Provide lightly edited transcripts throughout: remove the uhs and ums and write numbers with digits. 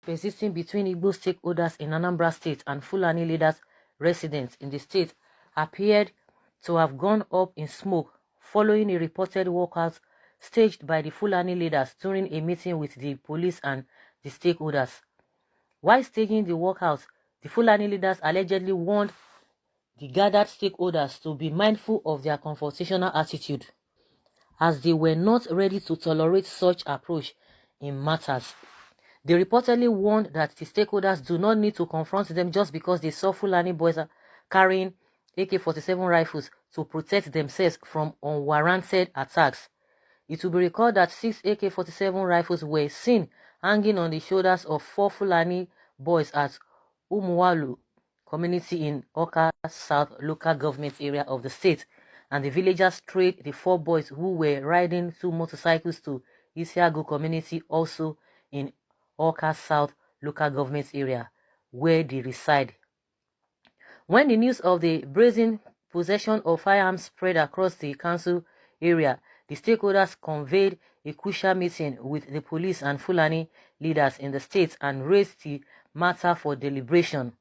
persisting between Igbo stakeholders in Anambra State and Fulani leaders residents in the state appeared to have gone up in smoke following a reported walkout staged by the Fulani leaders during a meeting with the police and the stakeholders. While staging the walkout, the Fulani leaders allegedly warned the gathered stakeholders to be mindful of their confrontational attitude, as they were not ready to tolerate such approach in matters. They reportedly warned that the stakeholders do not need to confront them just because they saw Fulani boys carrying AK-47 rifles to protect themselves from unwarranted attacks. It will be recalled that 6 AK-47 rifles were seen hanging on the shoulders of 4 Fulani boys at Umualu community in Awka South local government area of the state, and the villagers trailed the 4 boys who were riding 2 motorcycles to Isiagu community, also in Awka South local government area, where they reside. When the news of the brazen possession of firearms spread across the council area, the stakeholders convened a crucial meeting with the police and Fulani leaders in the state and raised the matter for deliberation.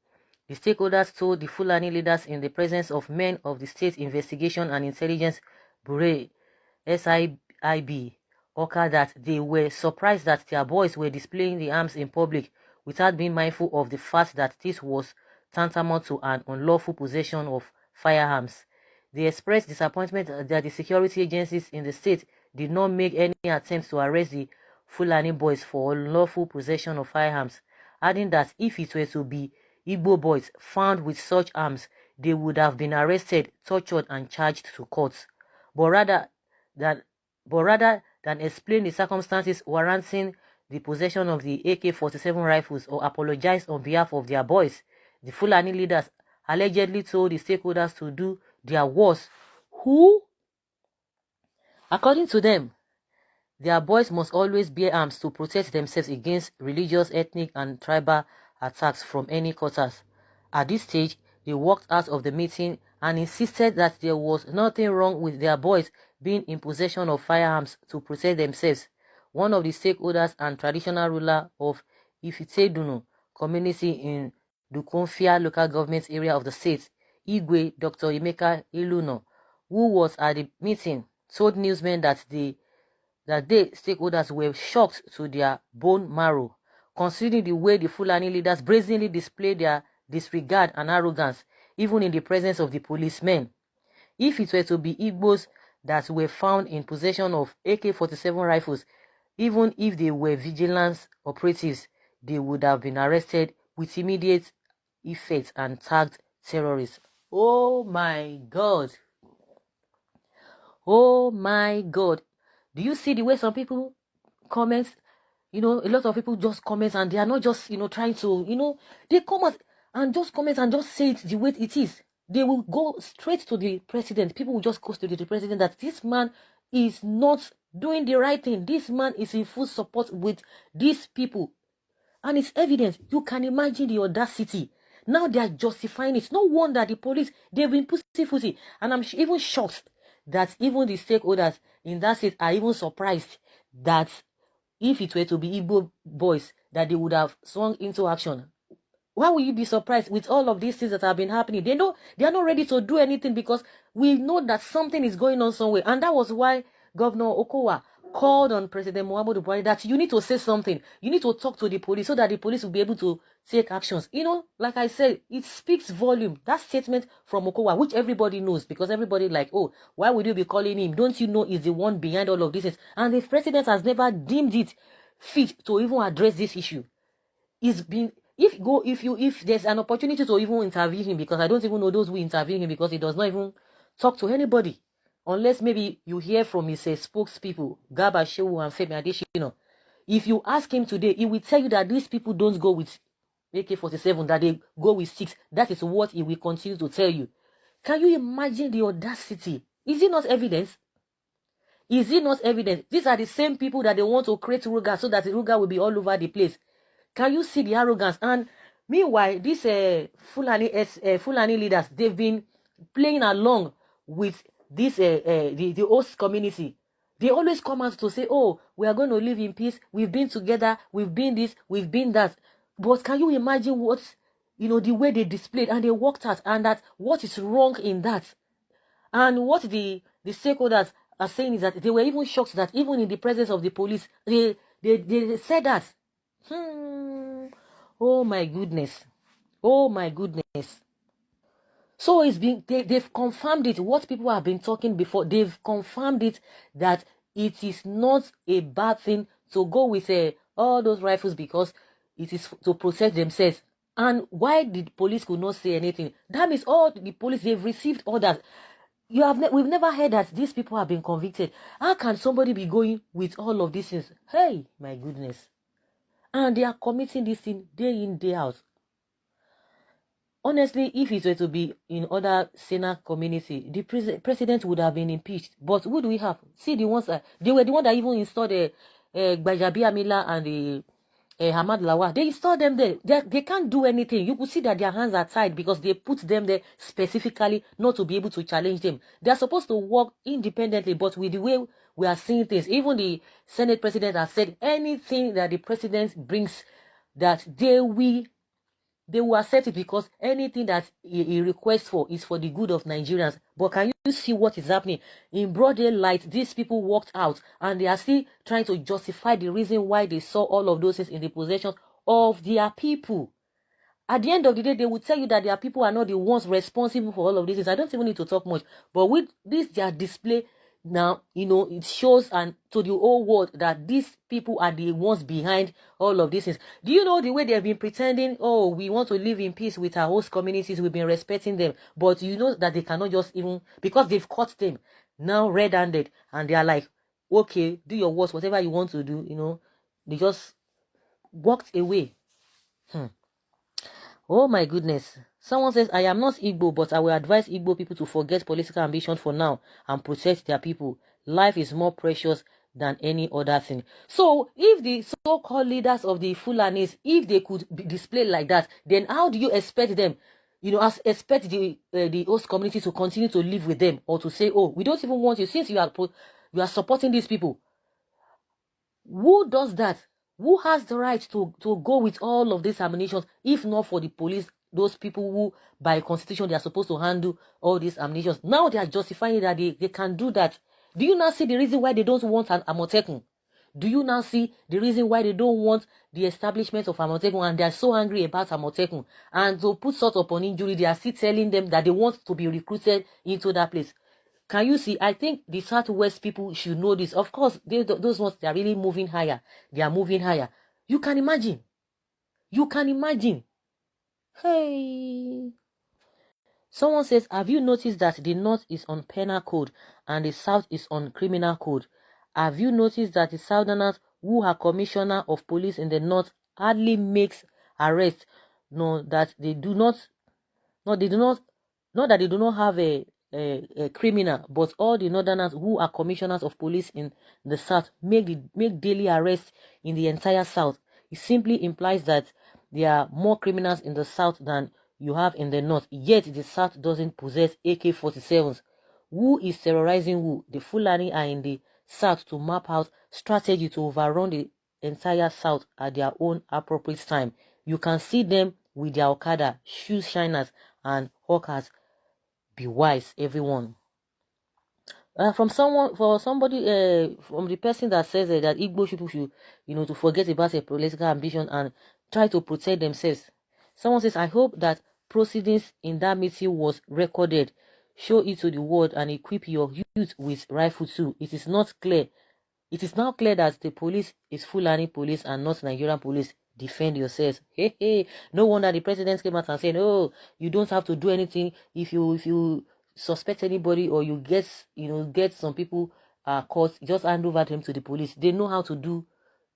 The stakeholders told the Fulani leaders in the presence of men of the State Investigation and Intelligence Bureau (SIB) Awka that they were surprised that their boys were displaying the arms in public without being mindful of the fact that this was tantamount to an unlawful possession of firearms. They expressed disappointment that the security agencies in the state did not make any attempt to arrest the Fulani boys for unlawful possession of firearms, adding that if it were to be Igbo boys found with such arms, they would have been arrested, tortured, and charged to court. But rather than explain the circumstances warranting the possession of the AK-47 rifles or apologize on behalf of their boys, the Fulani leaders allegedly told the stakeholders to do their worst. According to them, their boys must always bear arms to protect themselves against religious, ethnic, and tribal attacks from any quarters. At this stage, they walked out of the meeting and insisted that there was nothing wrong with their boys being in possession of firearms to protect themselves. One of the stakeholders and traditional ruler of Ifitedunu community in Dukonfia local government area of the state, Igwe Dr. Emeka Iluno, who was at the meeting, told newsmen that they stakeholders were shocked to their bone marrow, considering the way the Fulani leaders brazenly displayed their disregard and arrogance, even in the presence of the policemen. If it were to be Igbos that were found in possession of AK-47 rifles, even if they were vigilance operatives, they would have been arrested with immediate effect and tagged terrorists. Oh my God. Oh my God. Do you see the way some people comment? A lot of people just comment and they are not just, trying to, they comment and just say it the way it is. They will go straight to the president. People will just go to the president that this man is not doing the right thing. This man is in full support with these people. And it's evident. You can imagine the audacity. Now they are justifying it. No wonder the police, they've been pussyfooty. And I'm even shocked that even the stakeholders in that state are even surprised that if it were to be Igbo boys, that they would have swung into action. Why will you be surprised with all of these things that have been happening? They know they are not ready to do anything because we know that something is going on somewhere. And that was why Governor Okowa called on President Muhammadu Buhari that you need to say something. You need to talk to the police so that the police will be able to take actions. Like I said, it speaks volume. That statement from Okowa, which everybody knows, because everybody like, oh, why would you be calling him? Don't you know he's the one behind all of this? And the president has never deemed it fit to even address this issue. If there's an opportunity to even interview him, because I don't even know those who interview him, because he does not even talk to anybody. Unless maybe you hear from his spokespeople, Garba Shehu and Femi Adesina. If you ask him today, he will tell you that these people don't go with AK-47, that they go with 6. That is what he will continue to tell you. Can you imagine the audacity? Is it not evidence? Is it not evidence? These are the same people that they want to create Ruga so that the Ruga will be all over the place. Can you see the arrogance? And meanwhile, these Fulani leaders, they've been playing along with this the host community. They always come out to say, oh, we are going to live in peace. We've been together. We've been this. We've been that. But can you imagine what, the way they displayed and they walked out, and that what is wrong in that? And what the stakeholders are saying is that they were even shocked that even in the presence of the police, they said that. Oh my goodness. Oh my goodness. So it's been, they've confirmed it. What people have been talking before, they've confirmed it, that it is not a bad thing to go with all those rifles, because it is to protect themselves. And why the police could not say anything? That means all the police, they've received orders. We've never heard that these people have been convicted. How can somebody be going with all of these things? Hey, my goodness. And they are committing this thing day in, day out. Honestly, if it were to be in other Senate community, the president would have been impeached. But who do we have? See, the ones that, they were the one that even installed Gbajabiamila and the Hamad Lawal. They installed them there. They can't do anything. You could see that their hands are tied because they put them there specifically not to be able to challenge them. They are supposed to work independently, but with the way we are seeing things, even the Senate president has said anything that the president brings, that they will accept it, because anything that he requests for is for the good of Nigerians. But can you see what is happening? In broad daylight, these people walked out and they are still trying to justify the reason why they saw all of those things in the possession of their people. At the end of the day, they will tell you that their people are not the ones responsible for all of these things. I don't even need to talk much. But with this, their display now, it shows and to the whole world that these people are the ones behind all of these things. Do you know the way they've been pretending, oh, we want to live in peace with our host communities, we've been respecting them, but you know that they cannot just even, because they've caught them now red-handed, and they are like, okay, do your worst, whatever you want to do, they just walked away. Oh my goodness. Someone says, I am not Igbo, but I will advise Igbo people to forget political ambition for now and protect their people. Life is more precious than any other thing. So, if the so-called leaders of the Fulanis, if they could be displayed like that, then how do you expect them, expect the host community to continue to live with them, or to say, oh, we don't even want you, since you are supporting these people? Who does that? Who has the right to go with all of these ammunition, if not for the police, those people who, by constitution, they are supposed to handle all these ammunition? Now they are justifying that they can do that. Do you now see the reason why they don't want an Amotekun? Do you now see the reason why they don't want the establishment of Amotekun, and they are so angry about Amotekun? And to put sort upon injury, they are still telling them that they want to be recruited into that place. Can you see? I think the Southwest people should know this. Of course, those ones, they are really moving higher. They are moving higher. You can imagine. You can imagine. Hey. Someone says, have you noticed that the North is on penal code and the South is on criminal code? Have you noticed that the Southerners, who are commissioner of police in the North, hardly makes arrests? Not that they do not have a criminal, but all the Northerners who are commissioners of police in the South make daily arrests in the entire South. It simply implies that there are more criminals in the South than you have in the North, yet the South doesn't possess AK-47s. Who is terrorizing who? The Fulani are in the South to map out strategy to overrun the entire South at their own appropriate time. You can see them with their Okada, shoe shiners, and hawkers. Be wise, everyone. From the person that says that Igbo people should, to forget about their political ambition and try to protect themselves. Someone says, I hope that proceedings in that meeting was recorded. Show it to the world and equip your youth with rifle too. It is not clear. It is now clear that the police is Fulani police and not Nigerian police. Defend yourselves. Hey. No wonder the president came out and said, oh, you don't have to do anything if you suspect anybody, or you get some people caught, just hand over them to the police. They know how to do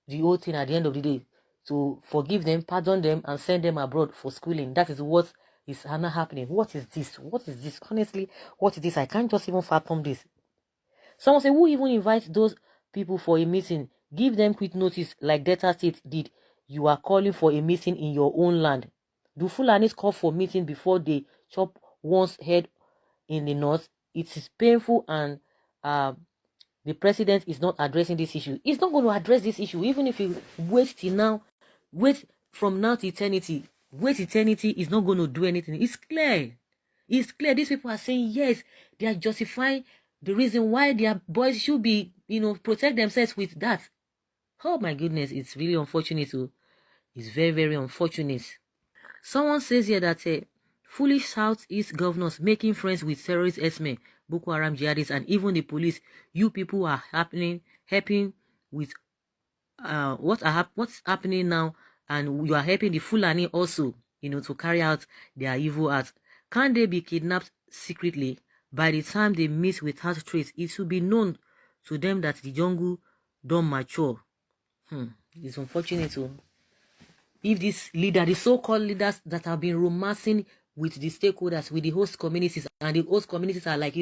the whole thing at the end of the day, to forgive them, pardon them, and send them abroad for schooling. That is what is not happening. What is this? Honestly, what is this? I can't just even fathom this. Someone say, who even invites those people for a meeting? Give them quick notice like Delta State did. You are calling for a meeting in your own land. Do Fulanis call for meeting before they chop one's head in the North? It is painful, and the president is not addressing this issue. He's not going to address this issue, even if you wait till now. Wait from now to eternity. Wait eternity is not going to do anything. It's clear. It's clear. These people are saying yes. They are justifying the reason why their boys should be, protect themselves with that. Oh my goodness, it's really unfortunate. It's very, very unfortunate. Someone says here that foolish Southeast governors making friends with terrorist herdsmen, Boko Haram jihadists, and even the police. You people are helping with what's happening now, and you are helping the Fulani also, to carry out their evil acts. Can they be kidnapped secretly? By the time they meet without trace, it will be known to them that the jungle don't mature. It's unfortunate. If this leader, the so-called leaders that have been romancing with the stakeholders, with the host communities, and the host communities are like,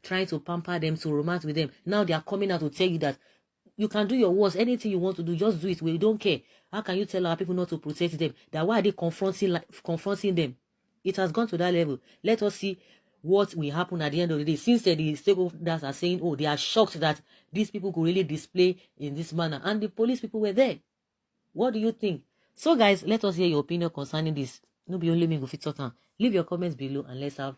trying to pamper them, to romance with them. Now they are coming out to tell you that you can do your worst, anything you want to do, just do it. We don't care. How can you tell our people not to protect them? That why are they confronting them? It has gone to that level. Let us see what will happen at the end of the day. Since the stakeholders are saying, oh, they are shocked that these people could really display in this manner, and the police people were there. What do you think? So guys, let us hear your opinion concerning this. No be only me go fit talk. Leave your comments below and let's have